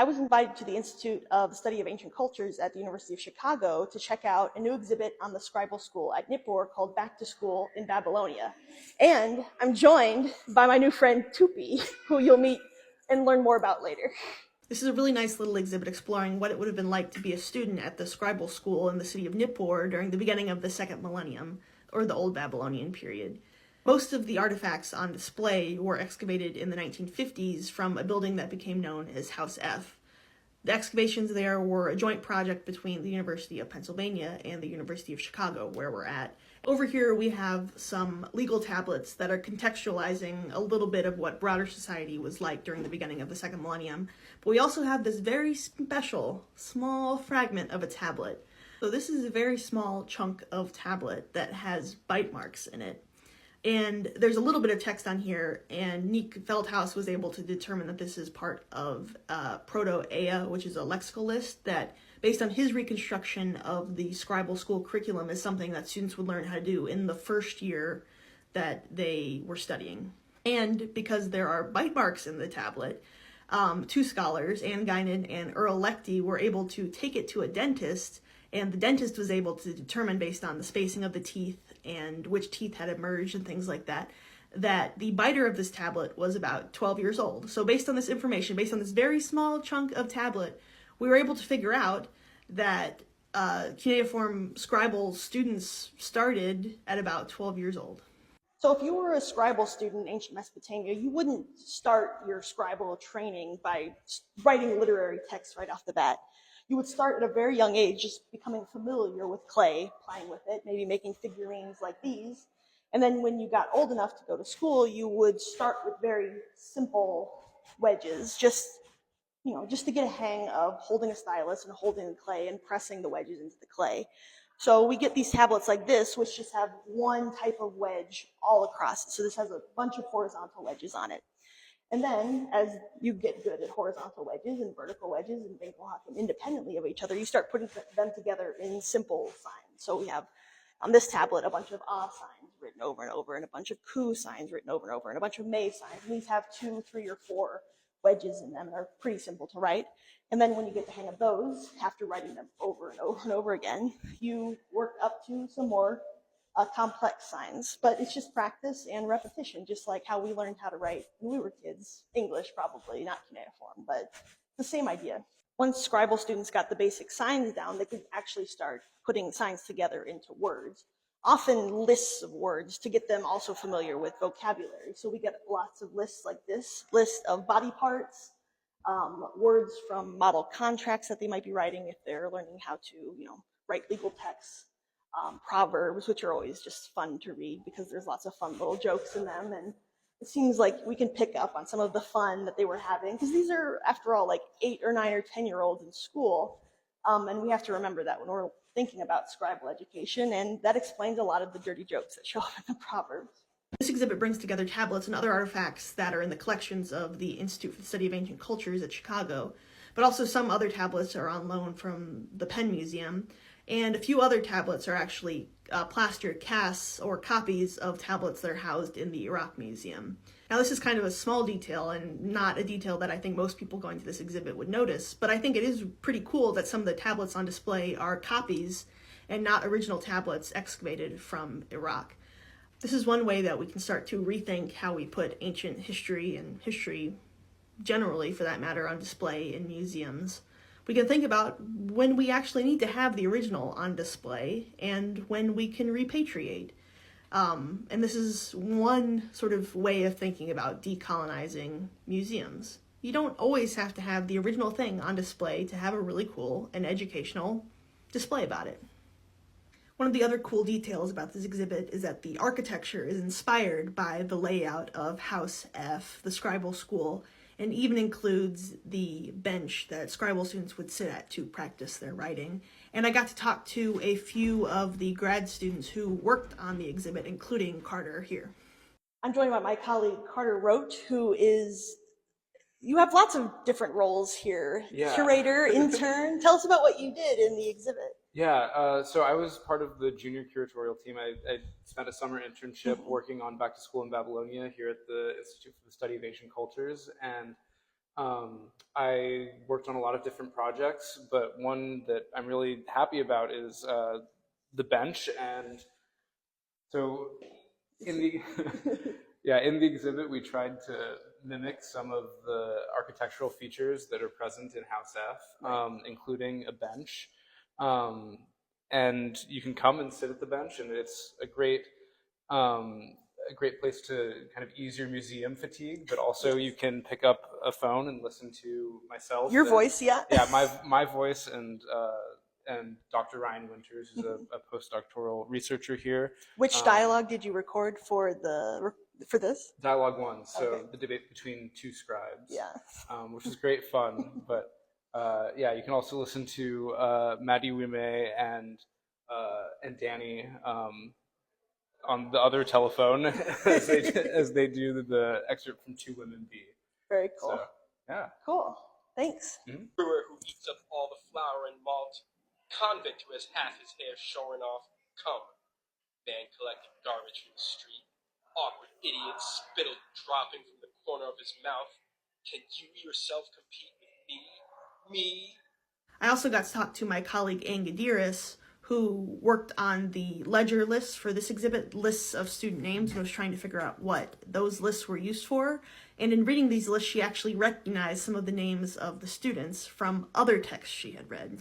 I was invited to the Institute of the Study of Ancient Cultures at the University of Chicago to check out a new exhibit on the scribal school at Nippur called Back to School in Babylonia. And I'm joined by my new friend Tupi, who you'll meet and learn more about later. This is a really nice little exhibit exploring what it would have been like to be a student at the scribal school in the city of Nippur during the beginning of the second millennium, or the Old Babylonian period. Most of the artifacts on display were excavated in the 1950s from a building that became known as House F. The excavations there were a joint project between the University of Pennsylvania and the University of Chicago, where we're at. Over here we have some legal tablets that are contextualizing a little bit of what broader society was like during the beginning of the second millennium. But we also have this very special, small fragment of a tablet. So this is a very small chunk of tablet that has bite marks in it. And there's a little bit of text on here, and Nick Feldhaus was able to determine that this is part of Proto-Ea, which is a lexical list that, based on his reconstruction of the scribal school curriculum, is something that students would learn how to do in the first year that they were studying. And because there are bite marks in the tablet, two scholars, Anne Guinan and Earl Lechty, were able to take it to a dentist, and the dentist was able to determine, based on the spacing of the teeth and which teeth had emerged and things like that, that the biter of this tablet was about 12 years old. So based on this information, based on this very small chunk of tablet, we were able to figure out that cuneiform scribal students started at about 12 years old. So if you were a scribal student in ancient Mesopotamia, you wouldn't start your scribal training by writing literary text right off the bat. You would start at a very young age, just becoming familiar with clay, playing with it, maybe making figurines like these. And then when you got old enough to go to school, you would start with very simple wedges, just to get a hang of holding a stylus and holding the clay and pressing the wedges into the clay. So we get these tablets like this, which just have one type of wedge all across it. So this has a bunch of horizontal wedges on it. And then as you get good at horizontal wedges and vertical wedges and they walk them independently of each other, you start putting them together in simple signs. So we have on this tablet a bunch of ah signs written over and over, and a bunch of ku signs written over and over, and a bunch of me signs. And these have 2, 3, or 4 wedges in them. They're pretty simple to write. And then when you get the hang of those, after writing them over and over and over again, you work up to some more complex signs. But it's just practice and repetition, just like how we learned how to write when we were kids. English, probably, not cuneiform, but the same idea. Once scribal students got the basic signs down, they could actually start putting signs together into words, often lists of words, to get them also familiar with vocabulary. So we get lots of lists like this, list of body parts, words from model contracts that they might be writing if they're learning how to, write legal texts, proverbs, which are always just fun to read because there's lots of fun little jokes in them. And it seems like we can pick up on some of the fun that they were having, because these are, after all, like 8 or 9 or 10-year-olds in school. And we have to remember that when we're thinking about scribal education, and that explains a lot of the dirty jokes that show up in the proverbs. This exhibit brings together tablets and other artifacts that are in the collections of the Institute for the Study of Ancient Cultures at Chicago, but also some other tablets are on loan from the Penn Museum, and a few other tablets are actually plaster casts or copies of tablets that are housed in the Iraq Museum. Now this is kind of a small detail and not a detail that I think most people going to this exhibit would notice, but I think it is pretty cool that some of the tablets on display are copies and not original tablets excavated from Iraq. This is one way that we can start to rethink how we put ancient history and history generally, for that matter, on display in museums. We can think about when we actually need to have the original on display and when we can repatriate. And this is one sort of way of thinking about decolonizing museums. You don't always have to have the original thing on display to have a really cool and educational display about it. One of the other cool details about this exhibit is that the architecture is inspired by the layout of House F, the scribal school, and even includes the bench that scribal students would sit at to practice their writing. And I got to talk to a few of the grad students who worked on the exhibit, including Carter here. I'm joined by my colleague Carter Roach, who is, you have lots of different roles here. Yeah. Curator, intern. Tell us about what you did in the exhibit. Yeah, so I was part of the junior curatorial team. I spent a summer internship working on Back to School in Babylonia here at the Institute for the Study of Ancient Cultures. And I worked on a lot of different projects, but one that I'm really happy about is the bench. And so in the yeah, in the exhibit, we tried to mimic some of the architectural features that are present in House F, including a bench. Um, and you can come and sit at the bench, and it's a great place to kind of ease your museum fatigue, but also you can pick up a phone and listen to myself. Your voice, yeah. Yeah, my voice and Dr. Ryan Winters, who's a postdoctoral researcher here. Which dialogue did you record for this? Dialogue one, so the debate between two scribes. Yeah. Which is great fun, but yeah, you can also listen to Maddie Wime and Danny on the other telephone as they do the excerpt from Two Women Be. Very cool. So, yeah. Cool. Thanks. Brewer who eats up all the flour and malt. Convict who has half his hair shorn off. Come. Man collecting garbage from the street. Awkward idiot, spittle dropping from the corner of his mouth. Can you yourself compete with me? Me? I also got to talk to my colleague Ann Gadiris, who worked on the ledger lists for this exhibit, lists of student names, and was trying to figure out what those lists were used for. And in reading these lists, she actually recognized some of the names of the students from other texts she had read.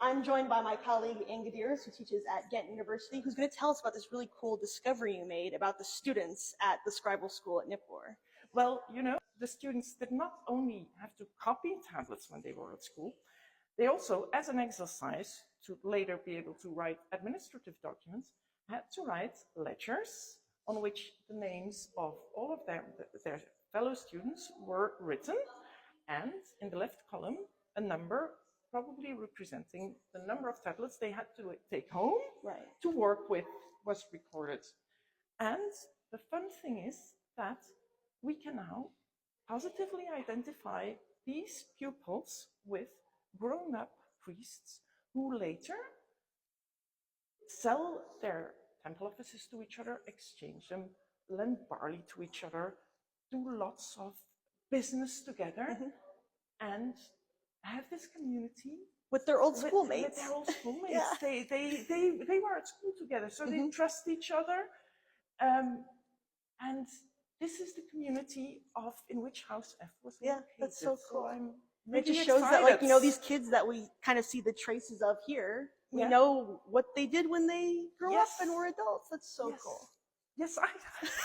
I'm joined by my colleague Ann Gadiris, who teaches at Ghent University, who's going to tell us about this really cool discovery you made about the students at the scribal school at Nippur. Well, you know, the students did not only have to copy tablets when they were at school, they also, as an exercise to later be able to write administrative documents, had to write ledgers on which the names of all of their fellow students were written, and in the left column, a number probably representing the number of tablets they had to take home to work with was recorded. And the fun thing is that we can now positively identify these pupils with grown-up priests who later sell their temple offices to each other, exchange them, lend barley to each other, do lots of business together, and have this community with their old schoolmates. With their old schoolmates. They were at school together, so they trust each other. And this is the community in which House F was located. Yeah, that's so cool. I'm it just shows that, like, you know, these kids that we kind of see the traces of here, we know what they did when they grew up and were adults. That's so cool. Yes,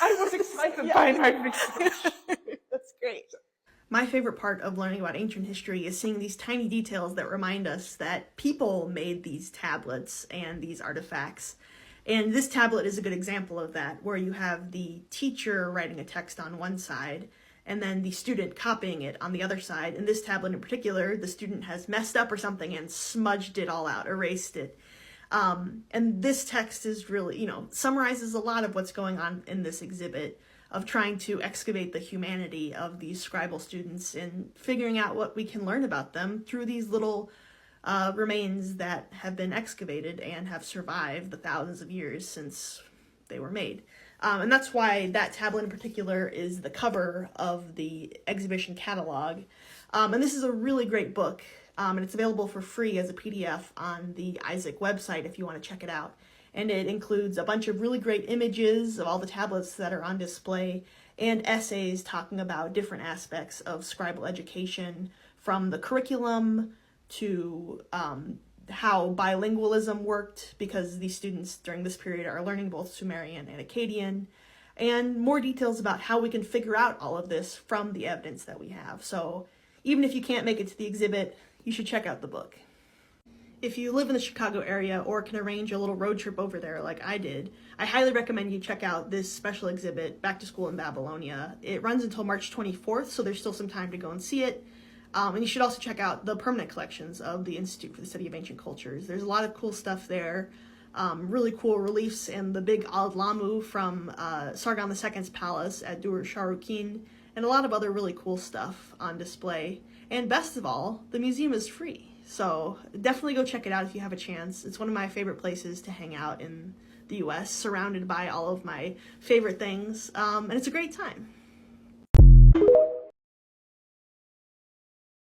I was excited by my research. That's great. My favorite part of learning about ancient history is seeing these tiny details that remind us that people made these tablets and these artifacts. And this tablet is a good example of that, where you have the teacher writing a text on one side and then the student copying it on the other side. In this tablet in particular, the student has messed up or something and smudged it all out, erased it. And this text is really, you know, summarizes a lot of what's going on in this exhibit of trying to excavate the humanity of these scribal students and figuring out what we can learn about them through these little remains that have been excavated and have survived the thousands of years since they were made. And that's why that tablet in particular is the cover of the exhibition catalog. And this is a really great book, and it's available for free as a PDF on the Isaac website if you want to check it out. And it includes a bunch of really great images of all the tablets that are on display and essays talking about different aspects of scribal education, from the curriculum to how bilingualism worked, because these students during this period are learning both Sumerian and Akkadian, and more details about how we can figure out all of this from the evidence that we have. So even if you can't make it to the exhibit, you should check out the book. If you live in the Chicago area or can arrange a little road trip over there like I did, I highly recommend you check out this special exhibit, Back to School in Babylonia. It runs until March 24th, so there's still some time to go and see it. And you should also check out the permanent collections of the Institute for the Study of Ancient Cultures. There's a lot of cool stuff there, really cool reliefs and the big Al Lamu from Sargon II's palace at Dur Sharukin, and a lot of other really cool stuff on display. And best of all, the museum is free. So definitely go check it out if you have a chance. It's one of my favorite places to hang out in the US, surrounded by all of my favorite things, and it's a great time.